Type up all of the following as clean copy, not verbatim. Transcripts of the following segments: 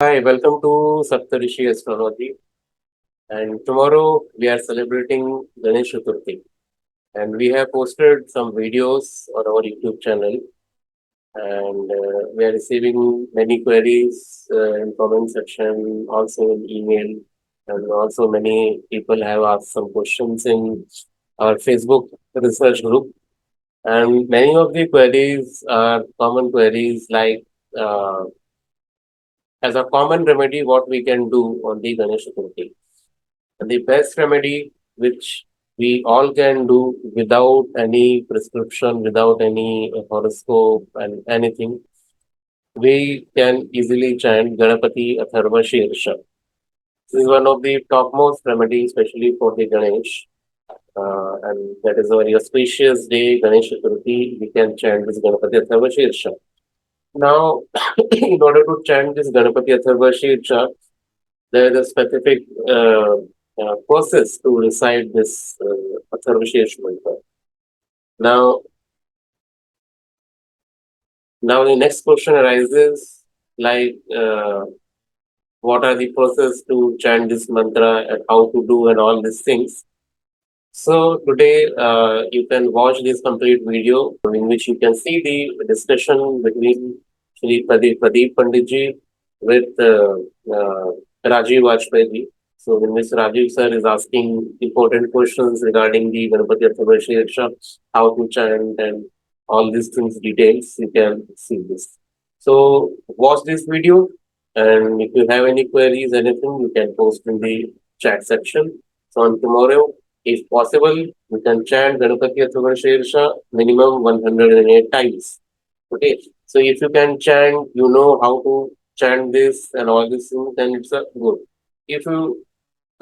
Hi, welcome to Saptarishis Astrology. And tomorrow we are celebrating Ganesh Chaturthi. And we have posted some videos on our YouTube channel. And we are receiving many queries in comment section, also in email. And also many people have asked some questions in our Facebook research group. And many of the queries are common queries like uh, as a common remedy, what we can do on the Ganesh Chaturthi. And the best remedy which we all can do without any prescription, without any horoscope and anything, we can easily chant Ganapati Atharvashirsha. This is one of the topmost remedies, especially for the Ganesh. And that is a very auspicious day, Ganesh Chaturthi. We can chant this Ganapati Atharvashirsha. Now, in order to chant this Ganapati Atharvashirsha, there is a specific process to recite this Atharvashirsha mantra. Now, the next question arises like, what are the process to chant this mantra and how to do and all these things. So today you can watch this complete video in which you can see the discussion between Shri Pradeep Panditji with Rajiv Vajpayee. So in which Rajiv sir is asking important questions regarding the Ganapati Atharvashirsha, how to chant and all these things details. You can see this. So watch this video, and if you have any queries, anything, you can post in the chat section. So on tomorrow, if possible, we can chant Ganapati Atharvashirsha minimum 108 times. Okay. So if you can chant, you know how to chant this and all these things, then it's a good. If you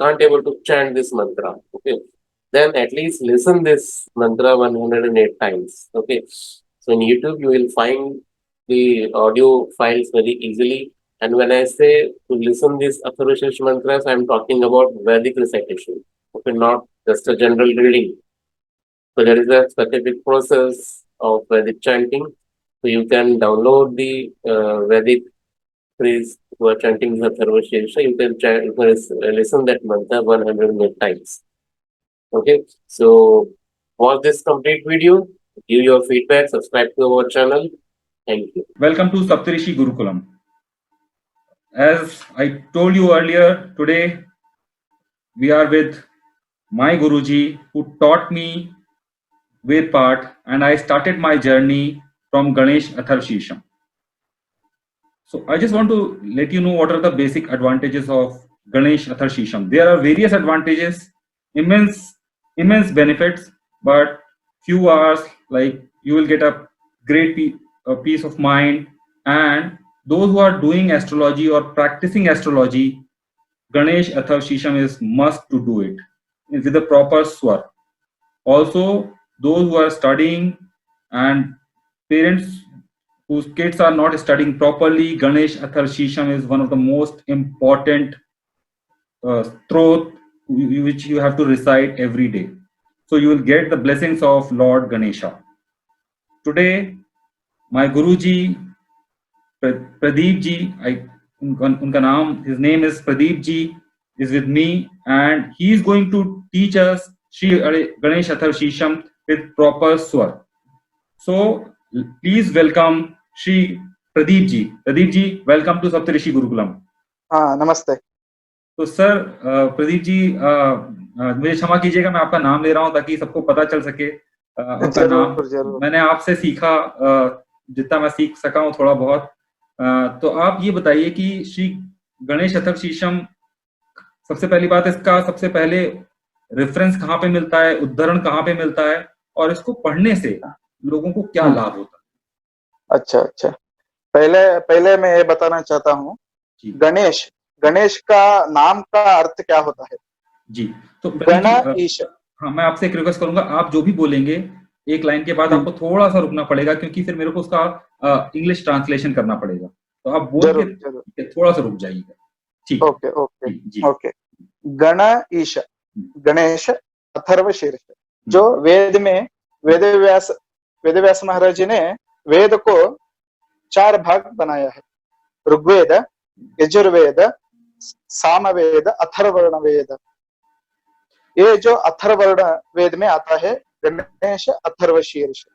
can't able to chant this mantra, okay, then at least listen this mantra 108 times. Okay. So in YouTube, you will find the audio files very easily. And when I say to listen these Atharvashirsha mantras, I'm talking about Vedic recitation. Okay, not just a general reading. So there is a specific process of Vedic chanting. So you can download the Vedic phrase who are chanting the Atharvashirsha. You can listen that mantra 108 times. Okay, so watch this complete video, give your feedback, subscribe to our channel. Thank you. Welcome to Saptarishi Gurukulam. As I told you earlier, today we are with my Guruji who taught me Ved Paath, and I started my journey from Ganesh Atharvashirsha. So I just want to let you know what are the basic advantages of Ganesh Atharvashirsha. There are various advantages, immense benefits, but few hours like you will get a great peace of mind. And those who are doing astrology or practicing astrology, Ganesh Atharvashirsha is must to do it with a proper swar. Also, those who are studying and parents whose kids are not studying properly, Ganesh Atharvashirsha is one of the most important throat which you have to recite every day. So you will get the blessings of Lord Ganesha. Today, my Guruji, Pradeep ji, his name is Pradeep ji, is with me, and he is going to teach us Shri Ganesh Atharvashirsha with proper swar. So please welcome Shri Pradeep ji. Pradeep ji, welcome to Saptarishi Gurukulam. नमस्ते। तो sir Pradeep ji मुझे क्षमा कीजिएगा, मैं आपका नाम ले रहा हूं ताकि सबको पता चल सके आपका नाम। मैंने आपसे सीखा जितना मैं सीख सका हूं थोड़ा बहुत। तो आप ये बताइए कि श्री गणेश अथर्वशीर्षा, सबसे पहली बात, इसका सबसे पहले रेफरेंस कहाँ पे मिलता है, उद्धरण कहाँ पे मिलता है, और इसको पढ़ने से लोगों को क्या लाभ होता है? अच्छा, पहले मैं ये बताना चाहता हूँ, गणेश का नाम का अर्थ क्या होता है? जी, तो गणेश, हाँ, मैं आपसे एक रिक्वेस्ट करूंगा, आप जो भी बोलेंगे एक लाइन के बाद आपको थोड़ा सा रुकना पड़ेगा, क्योंकि फिर मेरे को उसका इंग्लिश ट्रांसलेशन करना पड़ेगा। तो आप बोल के थोड़ा सा रुक जाइएगा। ठीक, ओके। गणेश अथर्वशीर्ष, जो वेद में वेदव्यास महाराज जी ने वेद को 4 भाग बनाया है: ऋग्वेद, यजुर्वेद, सामवेद, अथर्वर्ण वेद। ये जो अथर्वर्ण वेद में आता है Ganesh Atharvashirsha.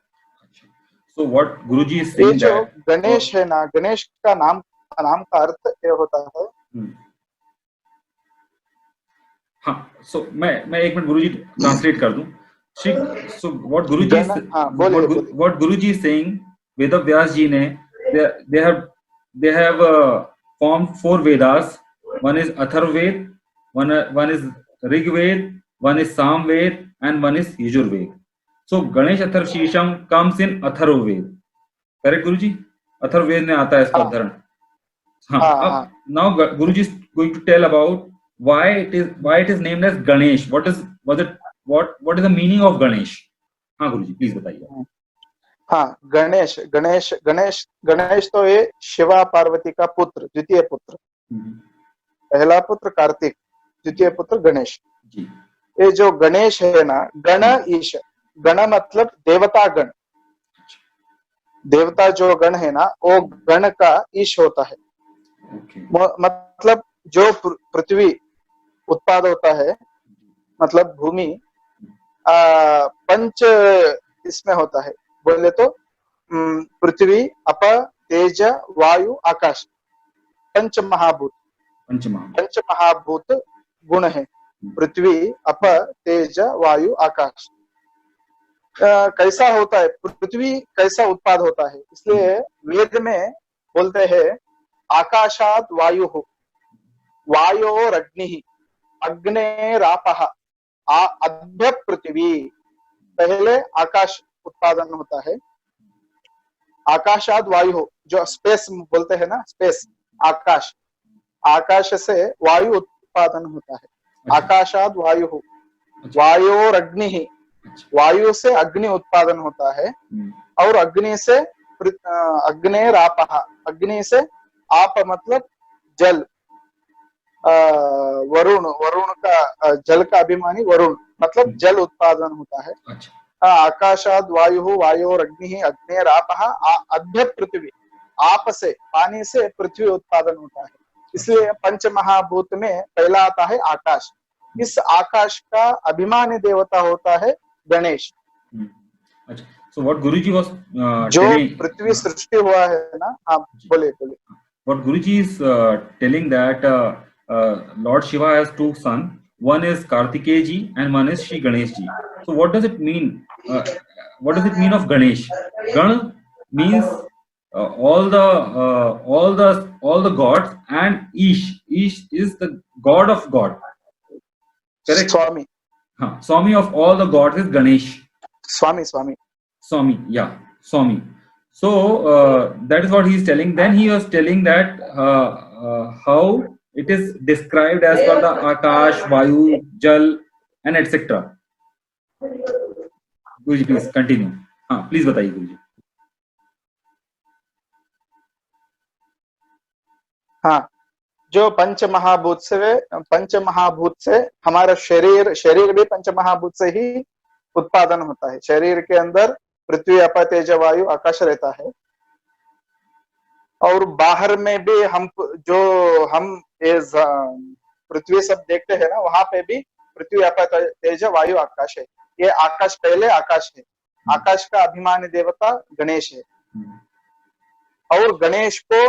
So what Guruji is ये saying जो that गणेश है ना, गणेश का नाम का अर्थ ये होता है। हाँ, so मैं एक मिनट गुरुजी ट्रांसलेट कर दूं। So what Guruji is what Guruji is saying, Veda Vyas ji ने they have formed 4 Vedas. One is Atharvaved, one is Rigved, one is Samved, and one is Yajurved. So Ganesh Atharvashirsha comes in Atharvaved. Correct Guruji? Atharvaved में आता है इसका उदाहरण। हाँ, अब now Guruji is going to tell about why it is named as Ganesh. What is the meaning of Ganesh? हाँ गुरुजी please बताइए। हाँ, गणेश गणेश गणेश गणेश तो ये शिवा पार्वती का पुत्र, द्वितीय पुत्र। पहला पुत्र कार्तिक, द्वितीय पुत्र गणेश। ये जो गणेश है ना, गण ईश, गण मतलब देवता गण। देवता जो गण है ना, वो गण का ईश होता है। मतलब जो पृथ्वी उत्पाद होता है, मतलब भूमि पंच इसमें होता है। बोले तो पृथ्वी, अप, तेज, वायु, आकाश, पंच महाभूत। पंच महाभूत गुण है, पृथ्वी, अप, तेज, वायु, आकाश। कैसा होता है पृथ्वी, कैसा उत्पाद होता है, इसलिए वेद में बोलते हैं आकाशाद वायु हो, वायोरग्नि, अग्नेरापः, अद्य पृथ्वी। पहले आकाश उत्पादन होता है, आकाशाद वायु हो, जो स्पेस बोलते हैं ना, स्पेस, आकाश, आकाश से वायु उत्पादन होता है। आकाशाद वायु हो, वायोरग्नि, वायु से अग्नि उत्पादन होता है, और अग्नि से अग्नेरापः, अग्नि से आप मतलब जल, वरुण, वरुण का जल का अभिमानी वरुण, मतलब जल उत्पादन होता है। आकाशाद वायु, वायोरग्नि, अग्नेरापः, अद्य पृथ्वी, आप से, पानी से पृथ्वी उत्पादन होता है। इसलिए पंच महाभूत में पहला आता है आकाश। इस आकाश का अभिमानी देवता होता है Ganesh. So what Guruji was जो पृथ्वी सृष्टि हुआ है ना, आप बोले। What Guruji is telling that Lord Shiva has 2 sons. One is Kartikeya ji and one is Shri Ganesh ji. So what does it mean? What does it mean of Ganesh? Gan means all the gods, and Ish is the god of God. Correct? Swami. Swami of all the gods is Ganesh. Swami, yeah, Swami. So that is what he is telling. Then he was telling that how it is described as per the Akash, Vayu, Jal, and etc. Guruji, please continue. Please बताइए गुरुजी। हाँ, जो पंच महाभूत से हमारा शरीर भी पंच महाभूत से ही उत्पादन होता है। शरीर के अंदर पृथ्वी, अप, तेज, वायु, आकाश रहता है, और बाहर में भी हम पृथ्वी सब देखते हैं ना, वहां पे भी पृथ्वी, अप, तेज, वायु, आकाश है। ये आकाश पहले आकाश है। आकाश का अभिमानी देवता गणेश है। और गणेश को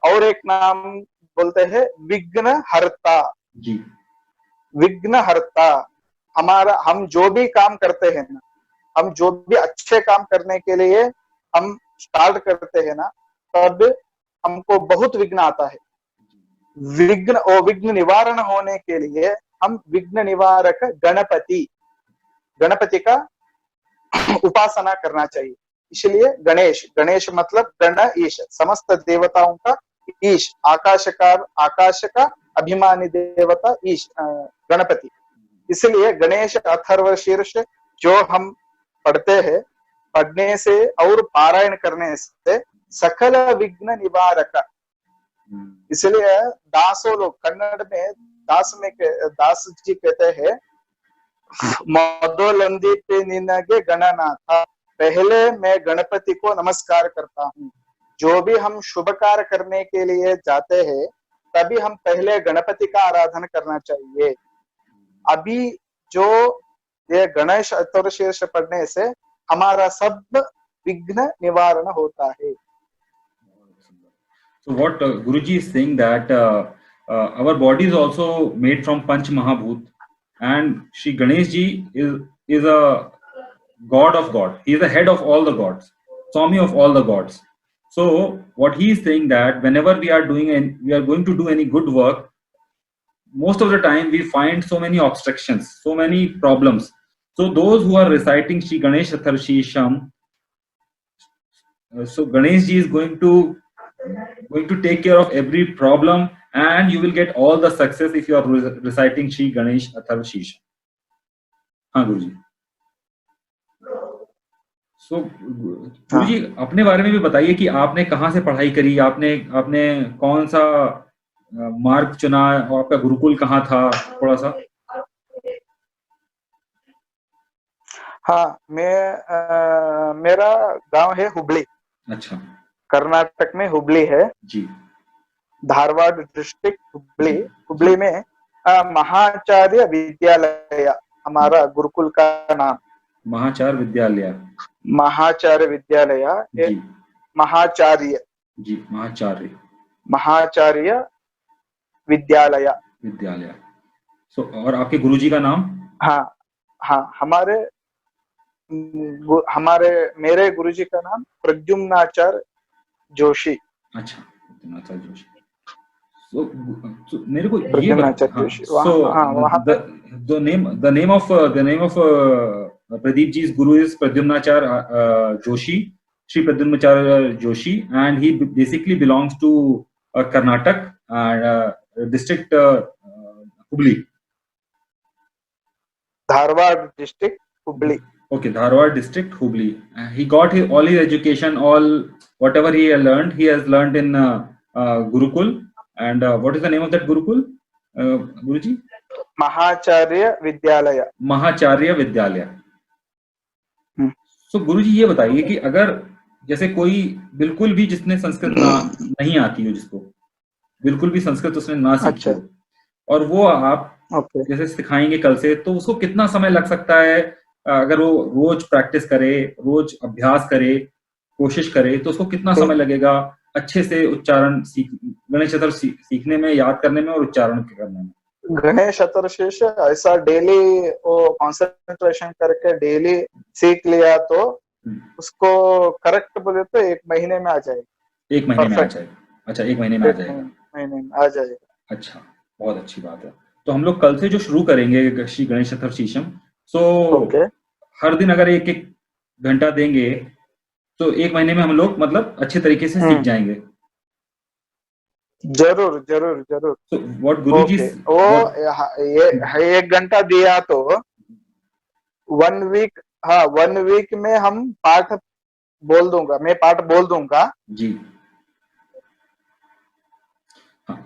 और एक नाम बोलते हैं विघ्नहर्ता। विघ्नहर्ता, हम जो भी काम करते हैं ना, हम जो भी अच्छे काम करने के लिए हम स्टार्ट करते हैं ना, तब हमको बहुत विघ्न आता है। विघ्न निवारण होने के लिए हम विघ्न निवारक गणपति का उपासना करना चाहिए। इसलिए गणेश मतलब गण ईश, समस्त देवताओं का ईश, आकाश का अभिमानी देवता ईश गणपति। इसलिए गणेश अथर्वशीर्ष जो हम पढ़ते हैं, पढ़ने से और पारायण करने से सकल विघ्न निवारक। इसलिए दासों लोग कन्नड़ में दास जी कहते हैं मोदोलंदी पे निनगे गणनाथ, पहले मैं गणपति को नमस्कार करता हूँ। जो भी हम शुभ कार्य करने के लिए जाते हैं, तभी हम पहले गणपति का आराधना करना चाहिए। अभी जो ये गणेश अथर्वशीर्ष पढ़ने से हमारा सब विघ्न निवारण होता है। So what Guruji is saying that our body is also made from Panch Mahabhut, and Shri Ganesh Ji is a god of god. He is the head of all the gods, Swami of all the gods. So what he is saying that whenever we are doing and we are going to do any good work, most of the time we find so many obstructions, so many problems. So those who are reciting Shri Ganesh Atharvashirsha, so Ganesh Ji is going to take care of every problem, and you will get all the success if you are reciting Shri Ganesh Atharvashirsha. हाँ गुरुजी। सो गुरुजी अपने बारे में भी बताइए कि आपने कहाँ से पढ़ाई करी, आपने आपने कौन सा मार्ग चुना और आपका गुरुकुल कहाँ था, थोड़ा सा। हाँ, मेरा गांव है हुबली। अच्छा। कर्नाटक में हुबली है जी। धारवाड़ डिस्ट्रिक्ट हुबली। हुबली में महाचार्य विद्यालय हमारा गुरुकुल का नाम। महाचार्य विद्यालय। महाचार्य विद्यालय। जी। महाचार्य। जी महाचार्य। महाचार्य विद्यालय। विद्यालय। सो और आपके गुरुजी का नाम? हाँ हाँ, मेरे गुरुजी का नाम प्रद्युम्नाचार्य जोशी। अच्छा, प्रद्युम्नाचार्य जोशी। So मेरे को ये the name of Pradeep ji's guru is Pradyumnacharya Joshi, Sri Pradyumnacharya Joshi, and he basically belongs to Karnataka and district Hubli. Dharwad district Hubli. Okay, Dharwad district Hubli. He got all his education, whatever he learned, he has learned in Gurukul. And what is the name of that Gurukul, Guruji? Mahacharya विद्यालय। महाचार्य विद्यालय। So गुरुजी ये बताइए कि अगर जैसे कोई बिल्कुल भी जिसने संस्कृत नहीं आती हो, जिसको बिल्कुल भी संस्कृत उसने ना सीखी हो, और वो आप जैसे सिखाएंगे कल से, तो उसको कितना समय लग सकता है? अगर वो रोज प्रैक्टिस करे, रोज अभ्यास करे, कोशिश करे, तो उसको कितना समय लगेगा अच्छे से उच्चारण गणेश अथर्व सीखने में, याद करने में और उच्चारण करने में? गणेश अथर्वशीर्ष ऐसा डेली वो कंसंट्रेशन करके डेली सीख लिया तो उसको करेक्ट बोले तो 1 महीने में आ जाएगा। 1 महीने में आ जाएगा। अच्छा, 1 महीने में आ जाएगा। महीने में आ जाएगा। अच्छा, बहुत अच्छी बात है। तो हम लोग कल से जो शुरू करेंगे श्री गणेश अथर्वशीर्षम, हर दिन अगर 1-1 घंटा देंगे तो 1 महीने में हम लोग मतलब अच्छे तरीके से सीख जाएंगे। जरूर जरूर जरूर। So what Guruji ये 1 घंटा दिया तो 1 वीक, हाँ 1 वीक में हम पाठ बोल दूंगा, मैं पाठ बोल दूंगा जी।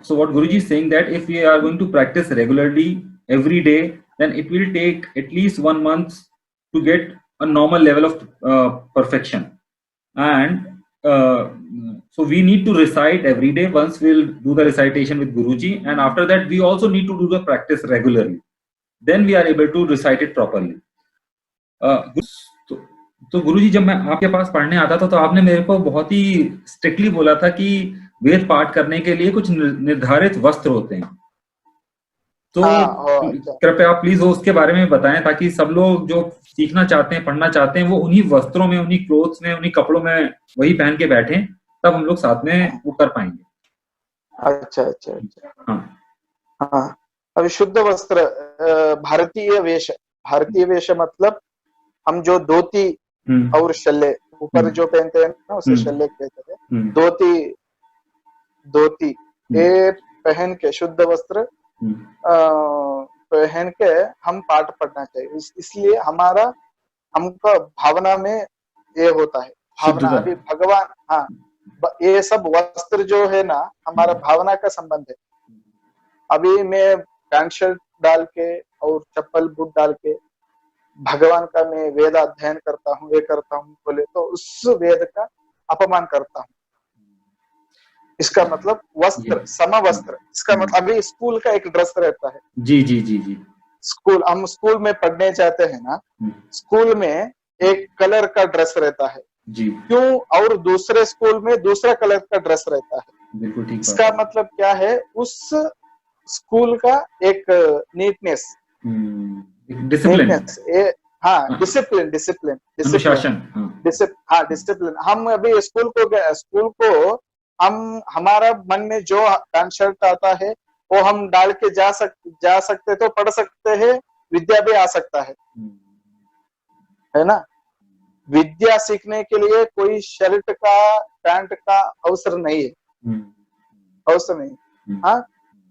So what Guruji is saying that if we are going to practice regularly every day, then it will take at least 1 month to get a normal level of perfection. And so we need to recite every day. Once we'll do the recitation with Guruji, and after that we also need to do the practice regularly. Then we are able to recite it properly. तो गुरुजी जब मैं आपके पास पढ़ने आता था तो आपने मेरे को बहुत ही स्ट्रिक्टली बोला था कि वेद पाठ करने के लिए कुछ निर्धारित वस्त्र होते हैं। तो कृपया आप प्लीज उसके बारे में बताएं ताकि सब लोग जो सीखना चाहते हैं, पढ़ना चाहते हैं, वो उन्हीं वस्त्रों में, उन्हीं क्लोथ्स में, उन्हीं कपड़ों में वही पहन के बैठे, तब हम लोग साथ में वो कर पाएंगे। अच्छा अच्छा अच्छा। हाँ हाँ, अभी शुद्ध वस्त्र भारतीय वेश। भारतीय वेश मतलब हम जो धोती और शल्य ऊपर जो पहनते हैं ना उसे शल्य कहते हैं। धोती ये पहन के शुद्ध वस्त्र पहन के हम पाठ पढ़ना चाहिए। इसलिए हमको भावना में ये होता है, भावना। अभी भगवान, हाँ, ये सब वस्त्र जो है ना हमारा भावना का संबंध है। अभी मैं पैंट शर्ट डाल के और चप्पल बूट डाल के भगवान का मैं वेद अध्ययन करता हूँ, ये करता हूँ बोले तो उस वेद का अपमान करता हूँ। इसका मतलब वस्त्र, समवस्त्र। इसका मतलब अभी स्कूल का एक ड्रेस रहता है। जी जी जी जी। स्कूल, हम स्कूल में पढ़ने जाते हैं ना, स्कूल में एक कलर का ड्रेस रहता है जी। क्यों, और दूसरे स्कूल में दूसरा कलर का ड्रेस रहता है। बिल्कुल ठीक इसका बात है। मतलब क्या है, उस स्कूल का एक नीटनेस, डिसिप्लिन, नीटनेस, हाँ, डिसिप्लिन, डिसिप्लिन, डिसिप्लिन, अनुशासन। हाँ हाँ, डिसिप्लिन। हम अभी स्कूल को गए, स्कूल को हम, हमारा मन में जो पैंट शर्ट आता है वो हम डाल के जा सकते, तो पढ़ सकते हैं, विद्या भी आ सकता है ना। विद्या सीखने के लिए कोई शर्ट का, पैंट का अवसर नहीं है, अवसर नहीं। हाँ,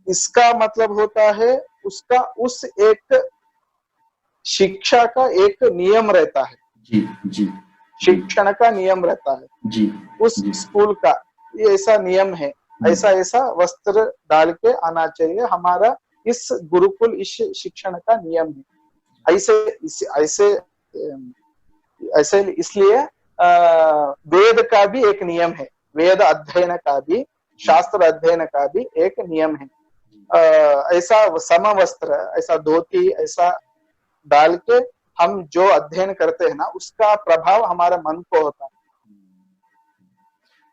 इसका मतलब होता है उसका, उस एक शिक्षा का एक नियम रहता है। जी जी। शिक्षण का नियम रहता है जी उस जी। स्कूल का, ये ऐसा नियम है, ऐसा ऐसा वस्त्र डाल के आना चाहिए, हमारा इस गुरुकुल, इस शिक्षण का नियम है। ऐसे ऐसे इसलिए वेद का भी एक नियम है, वेद अध्ययन का भी, शास्त्र अध्ययन का भी एक नियम है। ऐसा समवस्त्र, ऐसा धोती, ऐसा डाल के हम जो अध्ययन करते हैं ना, उसका प्रभाव हमारे मन को होता है।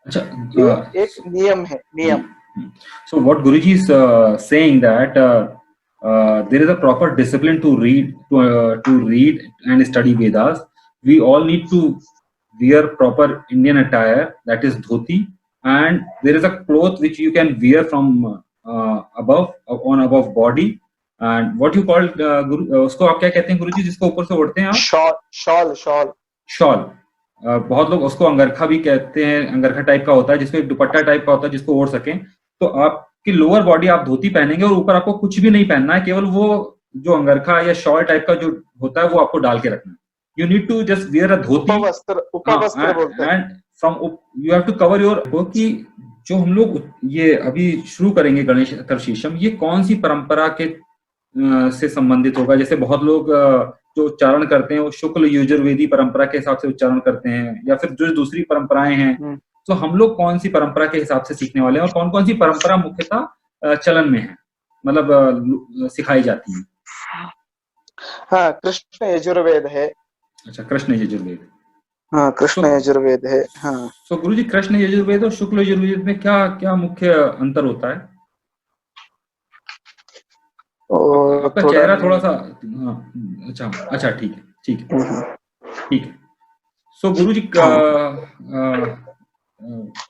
अच्छा, ये एक नियम है, नियम। So what Guruji is saying that there is a proper discipline to read and study Vedas. We all need to wear proper Indian attire, that is dhoti, and there is a cloth which you can wear from above body. And what you call उसको आप क्या कहते हैं गुरुजी, जिसको ऊपर से ओढ़ते हैं आप? Shawl, shawl, shawl, shawl. बहुत लोग उसको अंगरखा भी कहते हैं, अंगरखा टाइप का होता है जिसको एक दुपट्टा टाइप का होता है जिसको ओढ़ सकें। तो आपकी लोअर बॉडी आप धोती पहनेंगे और ऊपर आपको कुछ भी नहीं पहनना है, केवल वो जो अंगरखा या शॉल टाइप का जो होता है वो आपको डाल के रखना है। You need to just wear a dhoti, upavastra, उपवस्त्र बोलते हैं। And from you have to cover your. कि जो हम लोग ये अभी शुरू करेंगे गणेश अथर्वशीर्षम, ये कौन सी परंपरा के से संबंधित होगा? जैसे बहुत लोग जो उच्चारण करते हैं वो शुक्ल यजुर्वेदी परंपरा के हिसाब से उच्चारण करते हैं, या फिर जो दूसरी परंपराएं हैं, तो हम लोग कौन सी परंपरा के हिसाब से सीखने वाले हैं, और कौन कौन सी परंपरा मुख्यतः चलन में है, मतलब सिखाई जाती है? हाँ, कृष्ण यजुर्वेद है। अच्छा, कृष्ण यजुर्वेद। हाँ, कृष्ण यजुर्वेद है। हाँ, तो गुरुजी, कृष्ण यजुर्वेद और शुक्ल यजुर्वेद में क्या क्या मुख्य अंतर होता है? आपका चेहरा थोड़ा सा, अच्छा अच्छा, ठीक है ठीक है ठीक है। सो गुरुजी,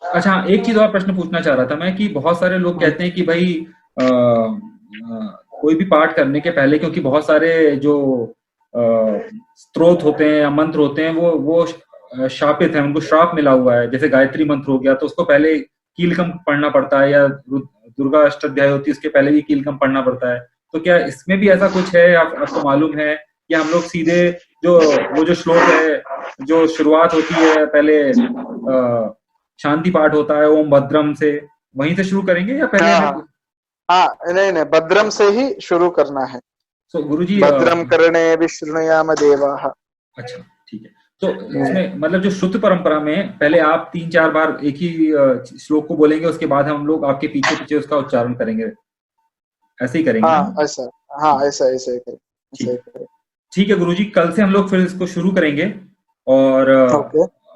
अच्छा, एक चीज और प्रश्न पूछना चाह रहा था मैं, कि बहुत सारे लोग कहते हैं कि भाई कोई भी पाठ करने के पहले, क्योंकि बहुत सारे जो स्तोत्र होते हैं या मंत्र होते हैं वो शापित है, उनको श्राप मिला हुआ है। जैसे गायत्री मंत्र हो गया, तो उसको पहले कीलकम पढ़ना पड़ता है, या दुर्गा अष्टध्याय होती है उसके पहले भी कीलकम पढ़ना पड़ता है। तो क्या इसमें भी ऐसा कुछ है, आपको मालूम है, या हम लोग सीधे वो जो श्लोक है, जो शुरुआत होती है पहले शांति पाठ होता है ओम भद्रम से, वहीं से शुरू करेंगे, या पहले हमें? हाँ, नहीं, भद्रम से ही शुरू करना है। तो गुरुजी, भद्रम कर्णे विशृणुयाम देवाः। अच्छा, ठीक है। तो इसमें मतलब जो शुद्ध परंपरा में पहले आप 3-4 बार एक ही श्लोक को बोलेंगे, उसके बाद हम लोग आपके पीछे पीछे उसका उच्चारण करेंगे, ऐसे ही करेंगे? हाँ, ऐसा, हाँ, ऐसा ऐसा ही करें। ठीक है गुरुजी, कल से हम लोग फिर इसको शुरू करेंगे, और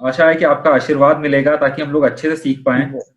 आशा है कि आपका आशीर्वाद मिलेगा ताकि हम लोग अच्छे से सीख पाएं।